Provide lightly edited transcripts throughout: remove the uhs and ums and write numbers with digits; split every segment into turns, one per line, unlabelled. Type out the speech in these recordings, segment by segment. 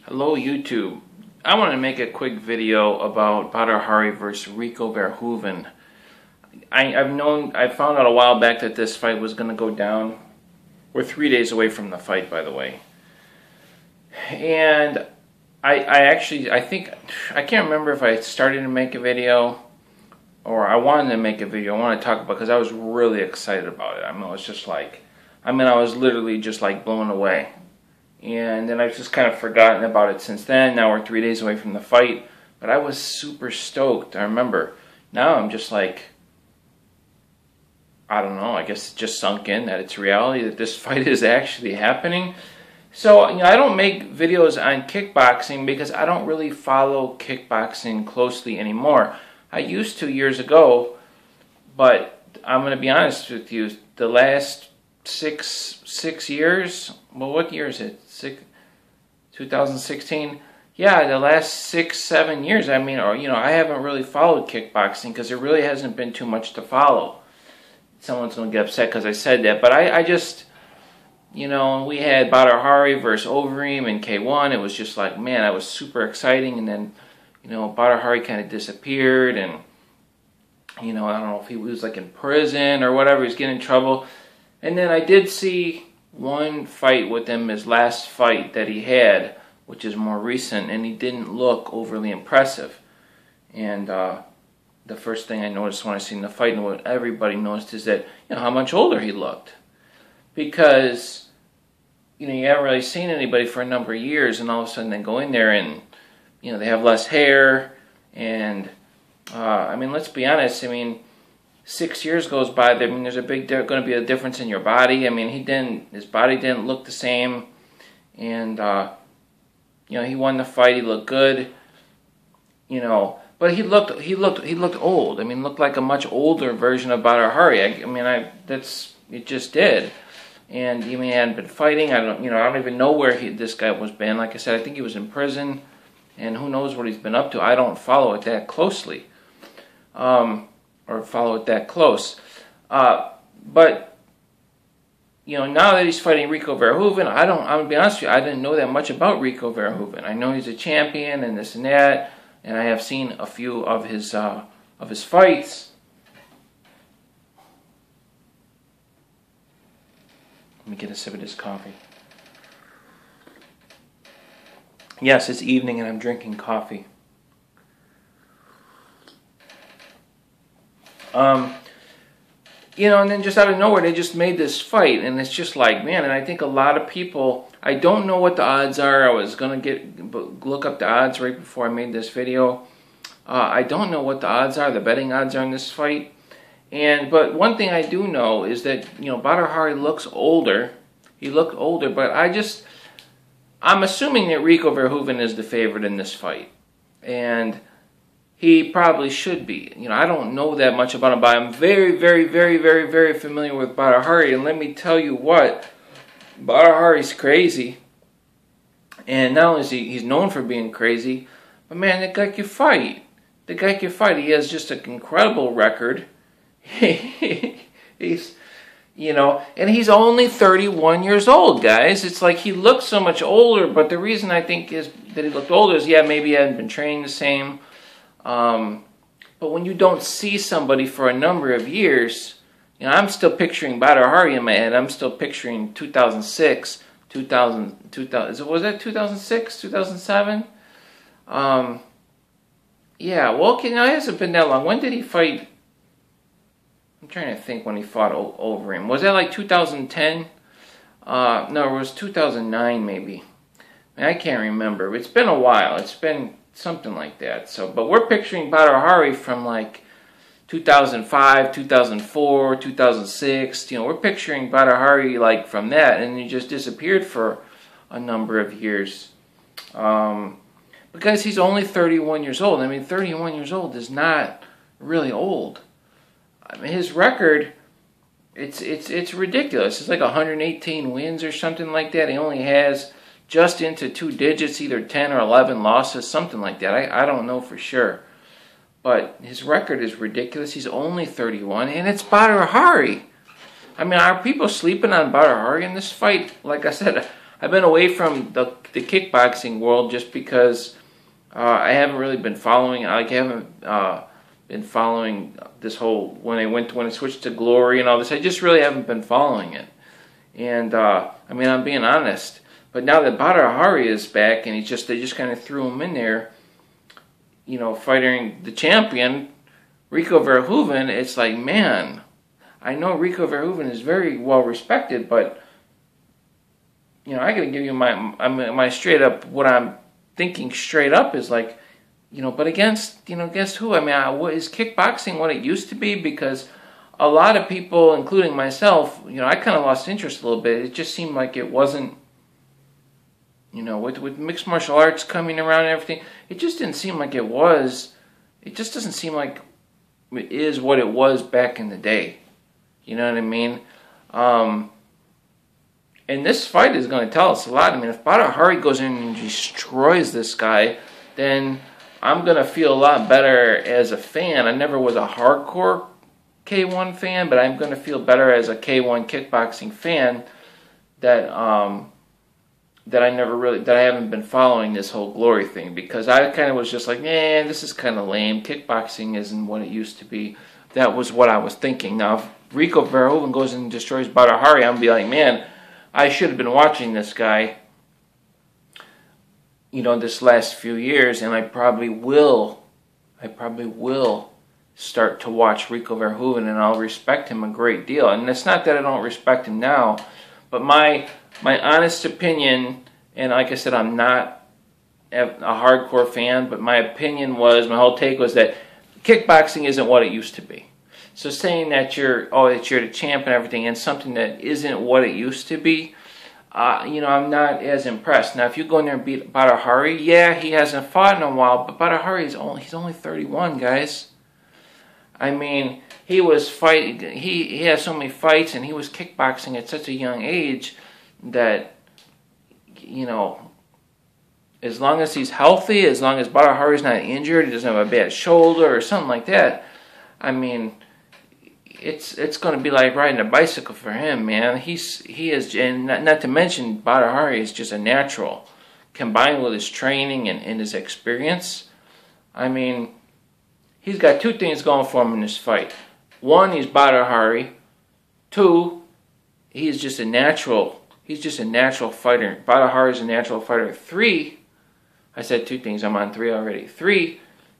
Hello YouTube. I want to make a quick video about Badr versus Rico Verhoeven. I found out a while back that this fight was going to go down. We're 3 days away from the fight, by the way. And I can't remember if I started to make a video or I wanted to make a video. I want to talk about because I was really excited about it. I was literally just like blown away. And then I've just kind of forgotten about it since then. Now we're 3 days away from the fight. But I was super stoked. I remember. Now I'm just like, I don't know, I guess it just sunk in that it's reality that this fight is actually happening. So, I don't make videos on kickboxing because I don't really follow kickboxing closely anymore. I used to years ago, but I'm going to be honest with you, the last six years, well, what year is it? 2016? Yeah, the last 6-7 years, I haven't really followed kickboxing because there really hasn't been too much to follow. Someone's going to get upset because I said that, but I just, we had Badr versus Overeem in K1. It was just like, man, that was super exciting, and then, Badr kind of disappeared, and, I don't know if he was like in prison or whatever, he was getting in trouble. And then I did see one fight with him, his last fight that he had, which is more recent, and he didn't look overly impressive. And the first thing I noticed when I seen the fight, and what everybody noticed, is that, how much older he looked. Because, you haven't really seen anybody for a number of years, and all of a sudden they go in there and, they have less hair, and, let's be honest, 6 years goes by, there's going to be a difference in your body. His body didn't look the same, and, he won the fight, he looked good, but he looked old. Looked like a much older version of Badr. It just did. And he hadn't been fighting. I don't even know where this guy was been. Like I said, I think he was in prison, and who knows what he's been up to. I don't follow it that closely, or follow it that close. But now that he's fighting Rico Verhoeven, I'm gonna be honest with you, I didn't know that much about Rico Verhoeven. I know he's a champion and this and that, and I have seen a few of his fights. Let me get a sip of this coffee. Yes, it's evening and I'm drinking coffee. And then just out of nowhere, they just made this fight, and it's just like, man, and I think a lot of people, I don't know what the odds are. I was going to look up the odds right before I made this video. I don't know what the odds are, the betting odds are in this fight. But one thing I do know is that, Badr looks older. He looked older, but I'm assuming that Rico Verhoeven is the favorite in this fight. And he probably should be. I don't know that much about him, but I'm very, very, very, very, very familiar with Badr. And let me tell you what, Badr is crazy. And not only is he's known for being crazy, but man, the guy can fight. The guy can fight. He has just an incredible record. He's, and he's only 31 years old, guys. It's like he looks so much older, but the reason I think is that he looked older is, yeah, maybe he hadn't been training the same. But when you don't see somebody for a number of years, I'm still picturing Badr in my head. I'm still picturing 2006, 2000, was that 2006, 2007? Yeah, well, okay, now it hasn't been that long. When did he fight? I'm trying to think when he fought over him. Was that like 2010? No, it was 2009 maybe. I can't remember. It's been a while. It's been something like that. So, but we're picturing Badr from like 2005, 2004, 2006. We're picturing Badr like from that, and he just disappeared for a number of years. Because he's only 31 years old. 31 years old is not really old. His record, it's ridiculous. It's like 118 wins or something like that. He only has just into 2 digits, either 10 or 11 losses, something like that. I don't know for sure. But his record is ridiculous. He's only 31, and it's Badr. Are people sleeping on Badr in this fight? Like I said, I've been away from the kickboxing world just because I haven't really been following. I haven't been following this whole when I switched to Glory and all this. I just really haven't been following it. And I mean, I'm being honest. But now that Badr Hari is back, and they just kind of threw him in there, you know, fighting the champion, Rico Verhoeven. It's like, man, I know Rico Verhoeven is very well respected, but you know, I gotta give you my straight up, what I'm thinking straight up is like, you know, but against who? I mean, what is kickboxing what it used to be? Because a lot of people, including myself, you know, I kind of lost interest a little bit. It just seemed like it wasn't, you know, with mixed martial arts coming around and everything, it just didn't seem like it was. It just doesn't seem like it is what it was back in the day. You know what I mean? And this fight is going to tell us a lot. I mean, if Badr Hari goes in and destroys this guy, then I'm going to feel a lot better as a fan. I never was a hardcore K1 fan, but I'm going to feel better as a K1 kickboxing fan that I haven't been following this whole Glory thing, because I kind of was just like, man, this is kind of lame. Kickboxing isn't what it used to be. That was what I was thinking. Now, if Rico Verhoeven goes and destroys Badr Hari, I'm going to be like, man, I should have been watching this guy, you know, this last few years, and I probably will start to watch Rico Verhoeven, and I'll respect him a great deal. And it's not that I don't respect him now, but my honest opinion, and like I said, I'm not a hardcore fan, but my whole take was that kickboxing isn't what it used to be. So saying that you're the champ and everything, and something that isn't what it used to be, you know, I'm not as impressed. Now, if you go in there and beat Badr Hari, yeah, he hasn't fought in a while, but Badr Hari he's only 31, guys. I mean, he was fighting. He has so many fights, and he was kickboxing at such a young age that, you know, as long as he's healthy, as long as Badr Hari's not injured, he doesn't have a bad shoulder or something like that, I mean, it's going to be like riding a bicycle for him, man. He is, and not to mention Badr Hari is just a natural, combined with his training and his experience. I mean, he's got two things going for him in this fight. One, he's Badr Hari. Two, he's just a natural. He's just a natural fighter. Badr Hari is a natural fighter. Three, I said two things. I'm on three already. Three,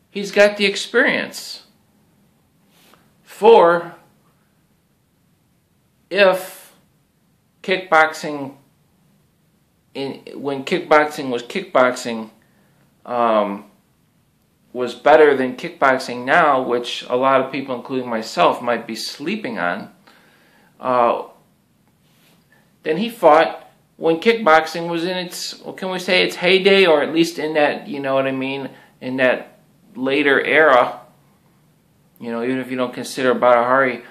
he's got the experience. Four, if kickboxing, when kickboxing was kickboxing, was better than kickboxing now, which a lot of people, including myself, might be sleeping on, then he fought when kickboxing was in its, well, can we say its heyday, or at least in that, you know what I mean, in that later era. You know, even if you don't consider Badr Hari,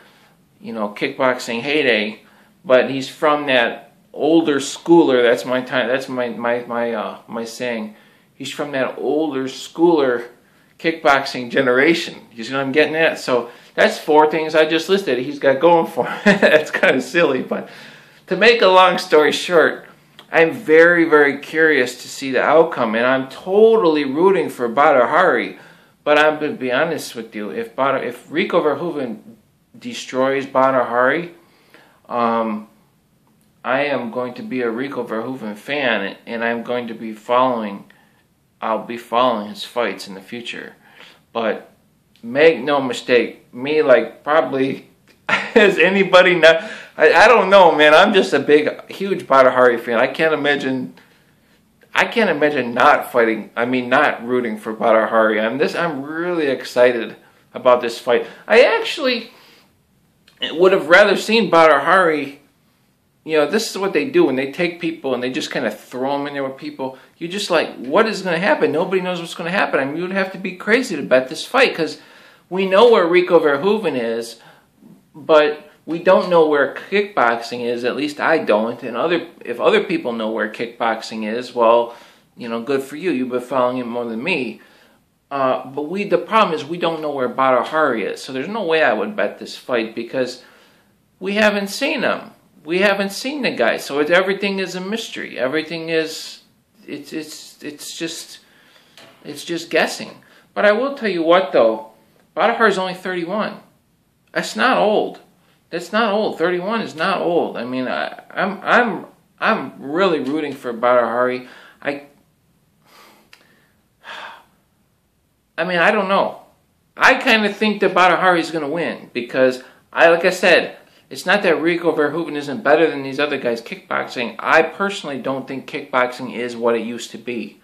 you know, kickboxing heyday, but he's from that older schooler. That's my time. That's my saying. He's from that older schooler kickboxing generation. You see what I'm getting at? So that's four things I just listed. He's got going for him. That's kind of silly, but to make a long story short, I'm very, very curious to see the outcome, and I'm totally rooting for Badr Hari. But I'm going to be honest with you, if Rico Verhoeven destroys Badr Hari, I am going to be a Rico Verhoeven fan, and I'm going to be I'll be following his fights in the future. But make no mistake, me, like, probably, as anybody not, I don't know, man, I'm just a huge Badr Hari fan. I can't imagine not fighting. I mean, not rooting for Badr Hari. I'm really excited about this fight. I actually would have rather seen Badr Hari. You know, this is what they do when they take people and they just kind of throw them in there with people. You're just like, what is going to happen? Nobody knows what's going to happen. I mean, you would have to be crazy to bet this fight, because we know where Rico Verhoeven is, but we don't know where kickboxing is. At least I don't. And if other people know where kickboxing is, well, you know, good for you. You've been following it more than me. But the problem is we don't know where Badr Hari is. So there's no way I would bet this fight, because we haven't seen him. we haven't seen the guy, so everything is a mystery. Everything is, it's just guessing. But I will tell you what, though, Badr is only 31. That's not old. That's not old. 31 is not old. I mean, I'm really rooting for Badr. I mean, I don't know. I kind of think that Badr is going to win because, like I said, it's not that Rico Verhoeven isn't better than these other guys kickboxing. I personally don't think kickboxing is what it used to be.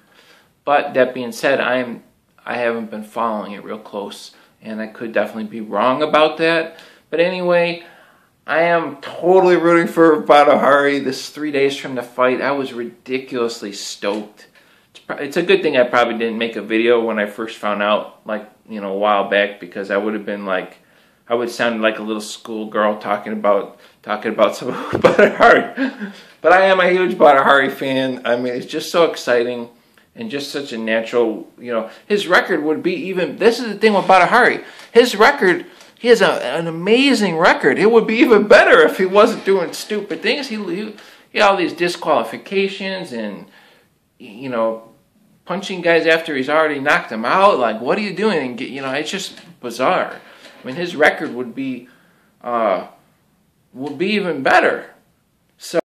But that being said, I haven't been following it real close, and I could definitely be wrong about that. But anyway, I am totally rooting for Badr. This 3 days from the fight, I was ridiculously stoked. It's a good thing I probably didn't make a video when I first found out, like, you know, a while back, because I would have been like, I would sound like a little schoolgirl talking about some Badr. But I am a huge Badr fan. I mean, it's just so exciting and just such a natural, you know, his record would be even, this is the thing with Badr. His record, he has an amazing record. It would be even better if he wasn't doing stupid things. He had all these disqualifications and, you know, punching guys after he's already knocked them out. Like, what are you doing? And you know, it's just bizarre. I mean, his record would be even better.